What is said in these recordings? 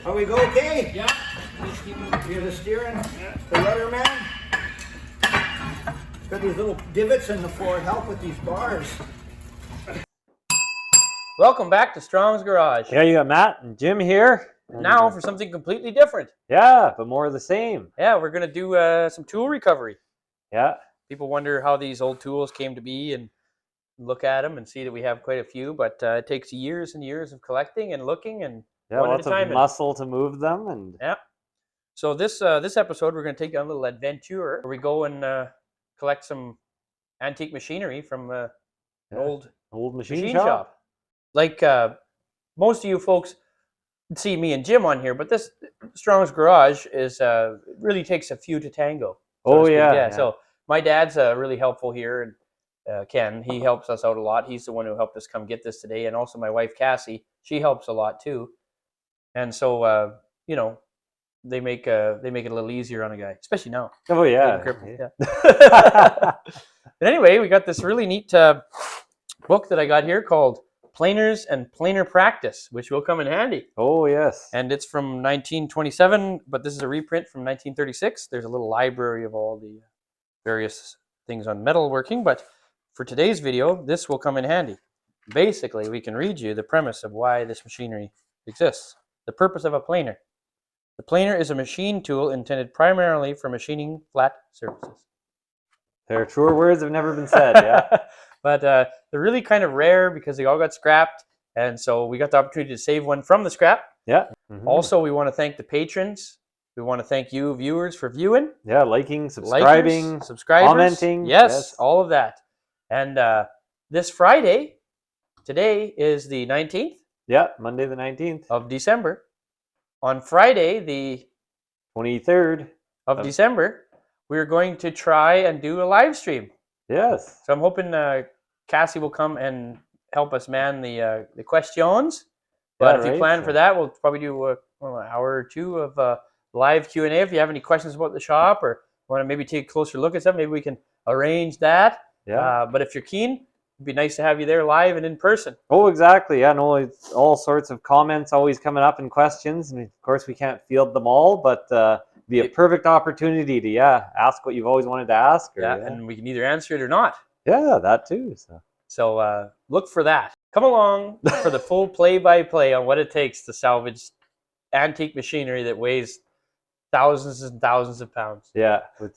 Are we go okay? Yeah. You're the steering, the rudder man. Got these little divots in the floor to help with these bars. Welcome back to Strong's Garage. Yeah, you got Matt and Jim here. Now for something completely different. Yeah, but more of the same. Yeah, we're going to do some tool recovery. Yeah. People wonder how these old tools came to be and look at them and see that we have quite a few, but it takes years and years of collecting and looking and one Lots at a time. of muscle to move them. And yeah. So this episode, we're going to take you on a little adventure where we go and collect some antique machinery from an old machine shop. Like most of you folks see me and Jim on here, but this Strong's Garage is really takes a few to tango. Oh yeah. So my dad's really helpful here, and Ken, he helps us out a lot. He's the one who helped us come get this today, and also my wife Cassie, she helps a lot too. And so you know, they make it a little easier on a guy, especially now. Oh yeah. But anyway, we got this really neat book that I got here called Planers and Planer Practice, which will come in handy. Oh yes. And it's from 1927, but this is a reprint from 1936. There's a little library of all the various things on metalworking, but for today's video, this will come in handy. Basically, we can read you the premise of why this machinery exists. The purpose of a planer. The planer is a machine tool intended primarily for machining flat surfaces. Their truer words have never been said, yeah. But they're really kind of rare because they all got scrapped, and so we got the opportunity to save one from the scrap. Yeah. Also, we want to thank the patrons. We want to thank you, viewers, for viewing. Yeah, liking, subscribing, commenting. Yes, all of that. And this Friday, today is the 19th. Yeah, Monday the 19th. Of December. On Friday, the 23rd. Of December, we're going to try and do a live stream. Yes. So I'm hoping Cassie will come and help us man the questions. But if you plan for that, we'll probably do an hour or two of live Q&A. If you have any questions about the shop or want to maybe take a closer look at something, maybe we can arrange that. Yeah. But if you're keen, it'd be nice to have you there live and in person. Oh, exactly. Yeah, no, it's all sorts of comments always coming up and questions. And of course, we can't field them all, but be a perfect opportunity to, ask what you've always wanted to ask. Or, and we can either answer it or not. Yeah, that too. So look for that. Come along for the full play-by-play on what it takes to salvage antique machinery that weighs thousands and thousands of pounds. Yeah. There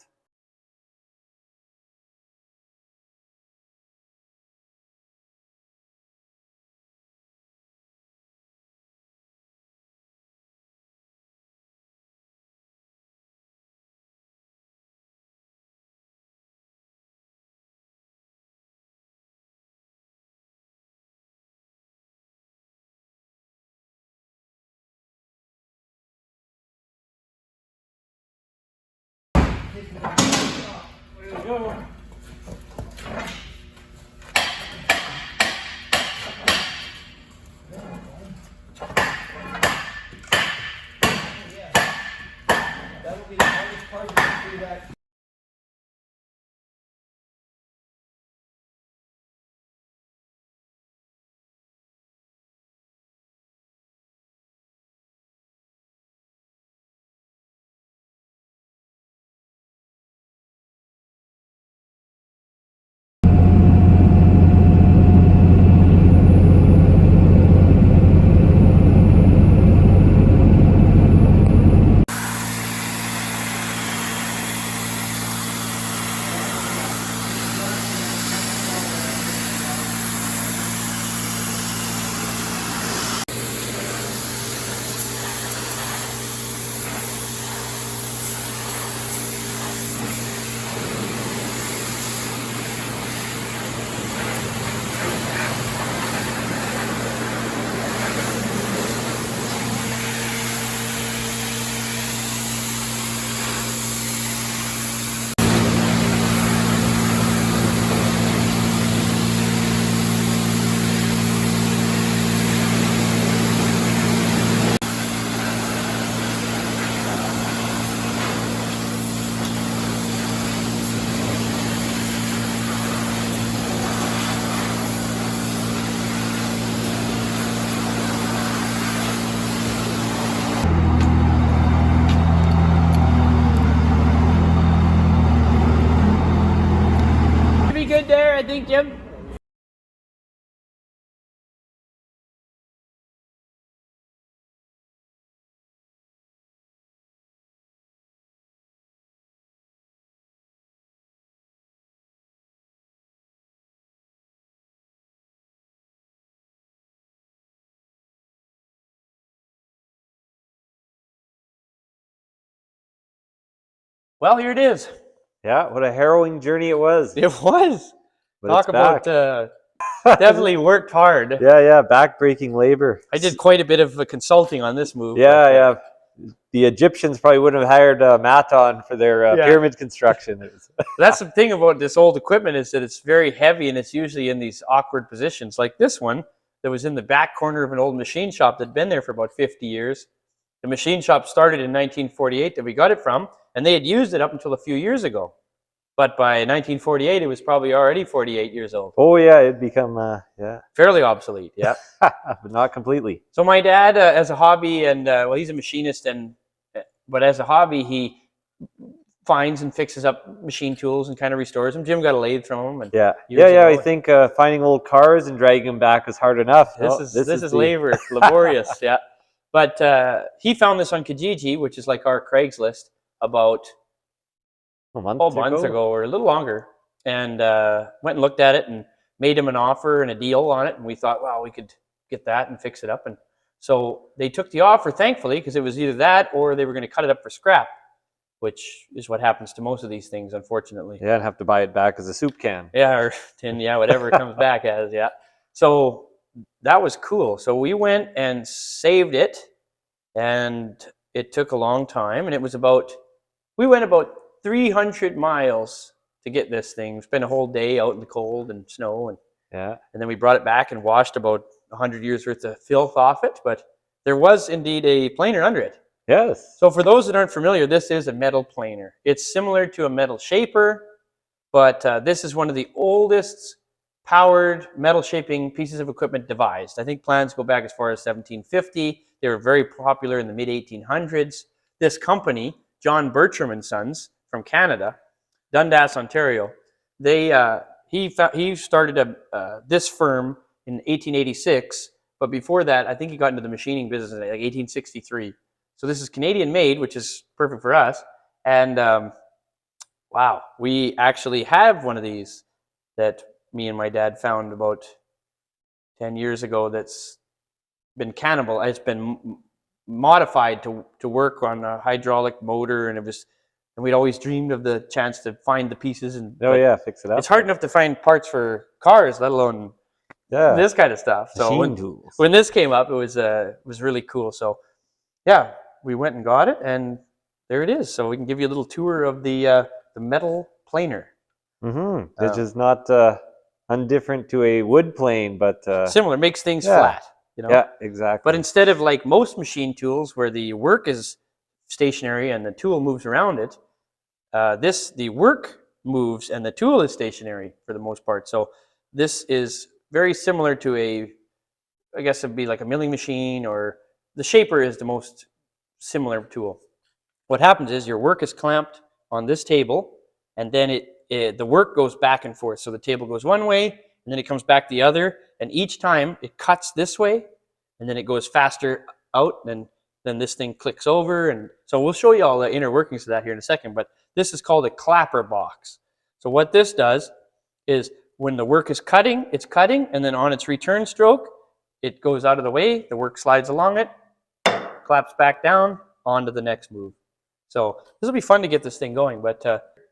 you go. That'll be the hardest part to do that. Jim. Well, here it is. Yeah, what a harrowing journey it was. It was. But Talk it's about back. definitely worked hard. Yeah, back-breaking labor. I did quite a bit of consulting on this move. Yeah. The Egyptians probably wouldn't have hired Maton for their pyramid construction. That's the thing about this old equipment is that it's very heavy and it's usually in these awkward positions. Like this one that was in the back corner of an old machine shop that'd been there for about 50 years. The machine shop started in 1948 that we got it from, and they had used it up until a few years ago. But by 1948, it was probably already 48 years old. Oh yeah, it'd become Fairly obsolete, yeah. but not completely. So my dad, as a hobby, and well, he's a machinist, but as a hobby, he finds and fixes up machine tools and kind of restores them. Jim got a lathe from him. And I think finding old cars and dragging them back is hard enough. This is labor, laborious, yeah. But he found this on Kijiji, which is like our Craigslist, about a month ago or a little longer, and went and looked at it and made him an offer and a deal on it, and we thought, wow, we could get that and fix it up. And so they took the offer, thankfully, because it was either that or they were going to cut it up for scrap, which is what happens to most of these things, unfortunately. Yeah, and have to buy it back as a soup can. Yeah, or tin, yeah, whatever it comes back as, yeah. So that was cool. So we went and saved it, and it took a long time, and it was we went about 300 miles to get this thing. Spent a whole day out in the cold and snow, and then we brought it back and washed about 100 years worth of filth off it, but there was indeed a planer under it. Yes. So for those that aren't familiar, this is a metal planer. It's similar to a metal shaper, but this is one of the oldest powered metal shaping pieces of equipment devised. I think plans go back as far as 1750. They were very popular in the mid-1800s. This company, John Bertram and Sons from Canada, Dundas, Ontario, he started this firm in 1886, but before that, I think he got into the machining business in like 1863. So this is Canadian made, which is perfect for us. And wow, we actually have one of these that me and my dad found about 10 years ago that's been it's been modified to work on a hydraulic motor, and we'd always dreamed of the chance to find the pieces and fix it up. It's hard enough to find parts for cars, let alone this kind of stuff. So when this came up, it was really cool. So yeah, we went and got it, and there it is. So we can give you a little tour of the metal planer. Which is not undifferent to a wood plane, but similar, makes things flat. You know? Yeah, exactly. But instead of like most machine tools where the work is stationary and the tool moves around it, the work moves and the tool is stationary for the most part. So this is very similar to I guess it'd be like a milling machine, or the shaper is the most similar tool. What happens is your work is clamped on this table, and then the work goes back and forth. So the table goes one way, and then it comes back the other, and each time it cuts this way, and then it goes faster out, and then this thing clicks over. And so we'll show you all the inner workings of that here in a second, but this is called a clapper box. So what this does is when the work is cutting, it's cutting, and then on its return stroke, it goes out of the way, the work slides along it, claps back down, onto the next move. So this will be fun to get this thing going, but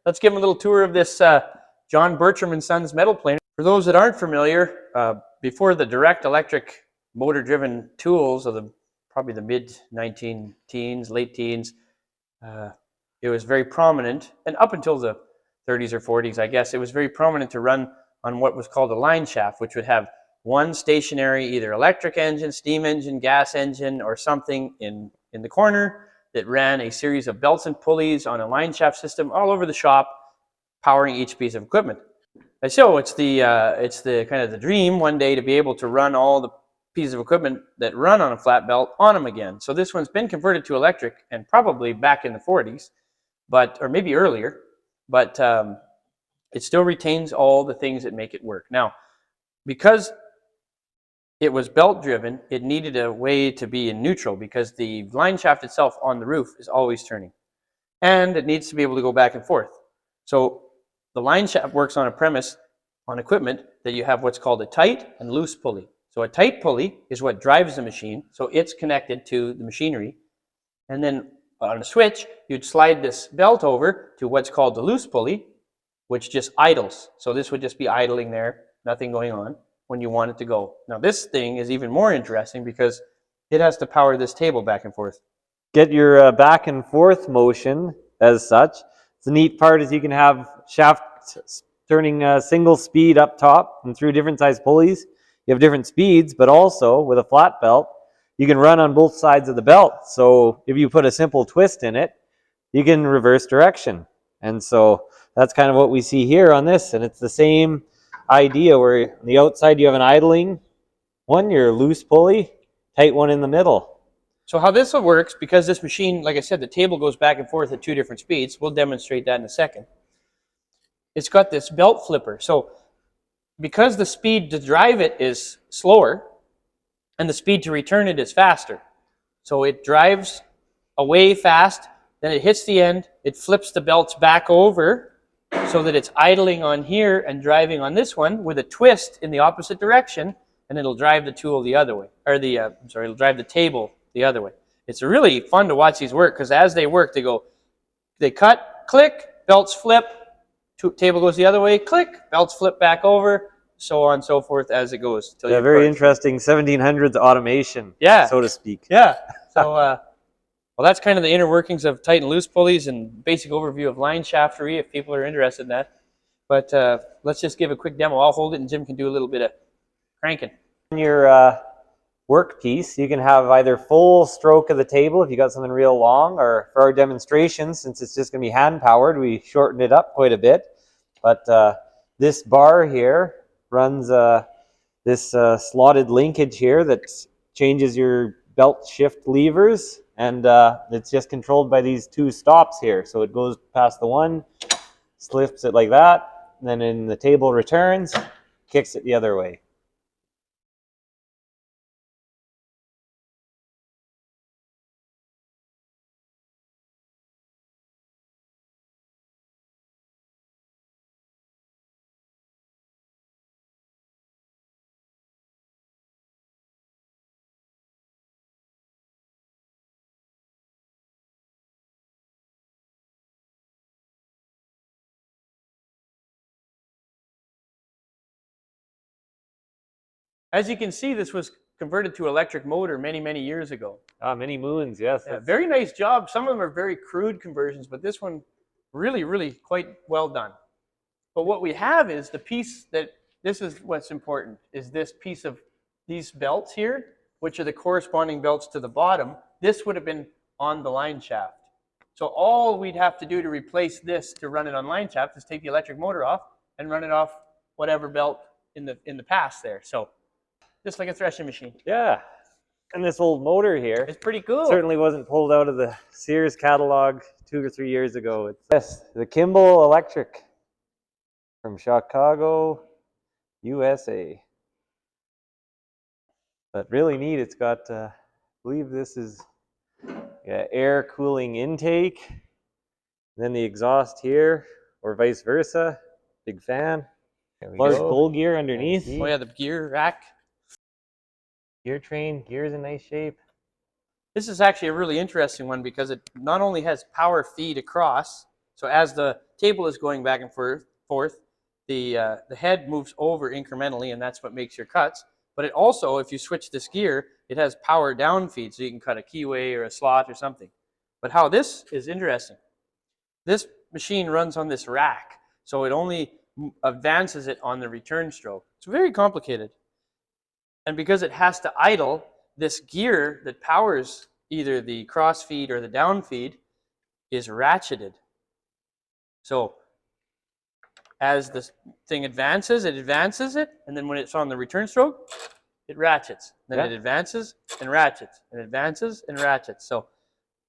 let's give them a little tour of this John Bertram and Sons metal planer. For those that aren't familiar, before the direct electric motor-driven tools of probably the mid-19-teens, late teens, it was very prominent, and up until the 30s or 40s, I guess, it was very prominent to run on what was called a line shaft, which would have one stationary, either electric engine, steam engine, gas engine, or something in the corner that ran a series of belts and pulleys on a line shaft system all over the shop, powering each piece of equipment. And so it's the kind of the dream one day to be able to run all the pieces of equipment that run on a flat belt on them again. So this one's been converted to electric, and probably back in the 40s, or maybe earlier, but it still retains all the things that make it work. Now, because it was belt driven, it needed a way to be in neutral because the line shaft itself on the roof is always turning. And it needs to be able to go back and forth. So the line shaft works on a premise on equipment that you have what's called a tight and loose pulley. So a tight pulley is what drives the machine. So it's connected to the machinery. And then on a switch, you'd slide this belt over to what's called the loose pulley, which just idles. So this would just be idling there, nothing going on when you want it to go. Now this thing is even more interesting because it has to power this table back and forth. Get your back and forth motion as such. The neat part is you can have shaft turning single speed up top and through different size pulleys. You have different speeds, but also with a flat belt, you can run on both sides of the belt. So if you put a simple twist in it, you can reverse direction. And so that's kind of what we see here on this. And it's the same idea where on the outside you have an idling one, your loose pulley, tight one in the middle. So how this works, because this machine, like I said, the table goes back and forth at 2 different speeds. We'll demonstrate that in a second. It's got this belt flipper. So because the speed to drive it is slower and the speed to return it is faster. So it drives away fast, then it hits the end, it flips the belts back over so that it's idling on here and driving on this one with a twist in the opposite direction, and it'll drive the tool the other way, or it'll drive the table the other way. It's really fun to watch these work because as they work, they cut, click, belts flip, table goes the other way, click, belts flip back over, so on and so forth as it goes. Yeah, very interesting 1700s automation, so to speak. Yeah. So, well, that's kind of the inner workings of tight and loose pulleys and basic overview of line shaftery if people are interested in that. But let's just give a quick demo. I'll hold it and Jim can do a little bit of cranking. In your workpiece, you can have either full stroke of the table if you got something real long, or for our demonstration, since it's just going to be hand powered, we shortened it up quite a bit. But this bar here runs this slotted linkage here that changes your belt shift levers, and it's just controlled by these 2 stops here. So it goes past the one, slips it like that, and then in the table returns, kicks it the other way. As you can see, this was converted to electric motor many, many years ago. Many moons, yes. Yeah, very nice job. Some of them are very crude conversions, but this one really, really quite well done. But what we have is the piece that, this is what's important, is this piece of these belts here, which are the corresponding belts to the bottom. This would have been on the line shaft. So all we'd have to do to replace this to run it on line shaft is take the electric motor off and run it off whatever belt in the past there. So just like a threshing machine. Yeah. And this old motor here, It's pretty cool. certainly wasn't pulled out of the Sears catalog 2 or 3 years ago. It's the Kimball Electric from Chicago, USA. But really neat. It's got, I believe this is air cooling intake. Then the exhaust here, or vice versa. Big fan. Large pull gear underneath. Oh yeah, the gear rack. Gear train, gear's in nice shape. This is actually a really interesting one because it not only has power feed across, so as the table is going back and forth, the head moves over incrementally, and that's what makes your cuts. But it also, if you switch this gear, it has power down feed, so you can cut a keyway or a slot or something. But how this is interesting. This machine runs on this rack, so it only advances it on the return stroke. It's very complicated. And because it has to idle, this gear that powers either the cross feed or the down feed is ratcheted. So as the thing advances, it and then when it's on the return stroke, it ratchets. Then it advances and ratchets, and advances and ratchets. So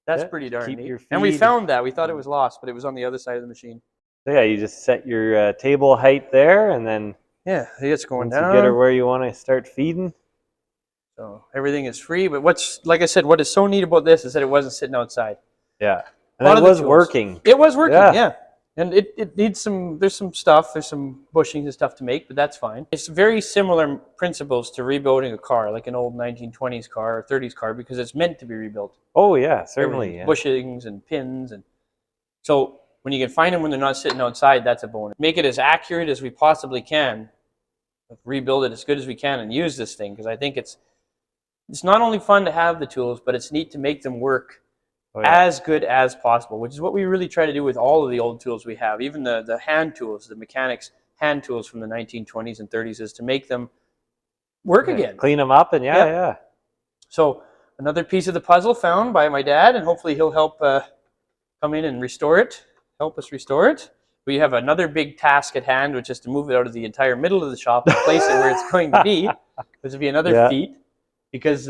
that's pretty darn neat. And we found that. We thought it was lost, but it was on the other side of the machine. So yeah, you just set your table height there, and then Yeah, see it's going once you get her down. where you want to start feeding. So everything is free. But like I said, what is so neat about this is that it wasn't sitting outside. Yeah, A and lot it of the was tools. working. It was working, Yeah. yeah. And it needs some, there's some bushings and stuff to make, but that's fine. It's very similar principles to rebuilding a car, like an old 1920s car or 30s car, because it's meant to be rebuilt. Oh yeah, certainly. Yeah. Bushings and pins. And so when you can find them when they're not sitting outside, that's a bonus. Make it as accurate as we possibly can, rebuild it as good as we can, and use this thing, because I think it's not only fun to have the tools, but it's neat to make them work as good as possible, which is what we really try to do with all of the old tools we have. Even the hand tools, the mechanics hand tools from the 1920s and 30s, is to make them work again. Clean them up, and yeah. So another piece of the puzzle found by my dad, and hopefully he'll help come in and help us restore it. We have another big task at hand, which is to move it out of the entire middle of the shop and place it where it's going to be. This will be another feat, because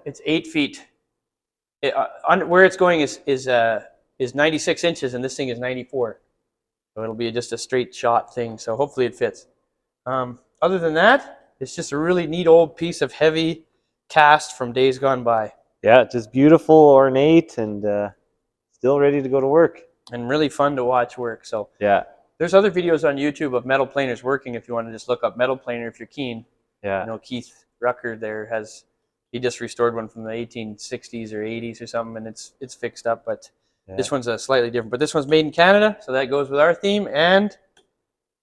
it's 8 feet. Where it's going is 96 inches, and this thing is 94. So it'll be just a straight shot thing. So hopefully it fits. Other than that, it's just a really neat old piece of heavy cast from days gone by. Yeah, just beautiful, ornate, and still ready to go to work. And really fun to watch work. So yeah, there's other videos on YouTube of metal planers working. If you want to just look up metal planer, if you're keen. Yeah. You know, Keith Rucker there he just restored one from the 1860s or 80s or something, and it's fixed up. But this one's slightly different. But this one's made in Canada, so that goes with our theme, and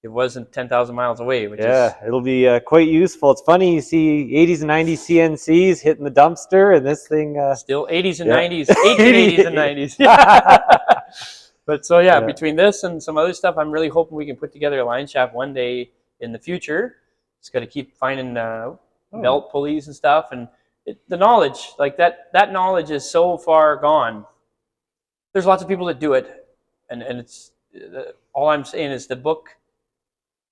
it wasn't 10,000 miles away. Which is, it'll be quite useful. It's funny, you see 80s and 90s CNCs hitting the dumpster, and this thing still 80s and 90s, 1880s and 90s. But so between this and some other stuff, I'm really hoping we can put together a line shaft one day in the future. Just got to keep finding belt pulleys and stuff, and the knowledge, like that knowledge is so far gone. There's lots of people that do it, and it's all I'm saying is the book,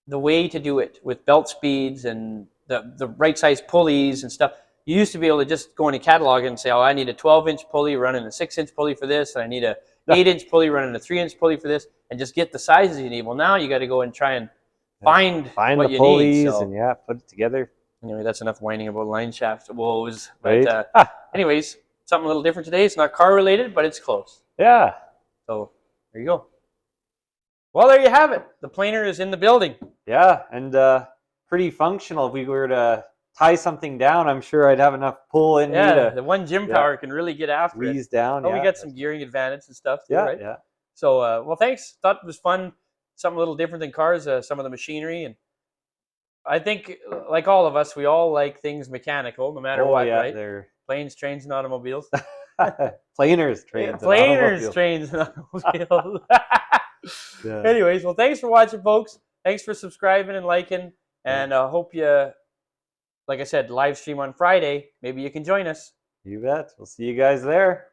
the way to do it with belt speeds and the right size pulleys and stuff. You used to be able to just go in a catalog and say, oh, I need a 12-inch pulley running a 6-inch pulley for this, and I need a 8-inch pulley running a 3-inch pulley for this, and just get the sizes you need. Well, now you got to go and try and find what the you pulleys need. So, and put it together. Anyway, that's enough whining about line shaft woes. Right. But anyways, something a little different today. It's not car related, but it's close. Yeah. So there you go. Well, there you have it. The planer is in the building. Yeah, and pretty functional. If we were to tie something down, I'm sure I'd have enough pull in me to the one gym power can really get after ease down. Oh, we got some gearing advantage and stuff too, right? Yeah. So, well, thanks. Thought it was fun. Something a little different than cars. Some of the machinery, and I think, like all of us, we all like things mechanical, no matter what, right? They're planes, trains, and automobiles. planers, trains, trains, and automobiles. Anyways, well, thanks for watching, folks. Thanks for subscribing and liking, and hope you, like I said, live stream on Friday. Maybe you can join us. You bet. We'll see you guys there.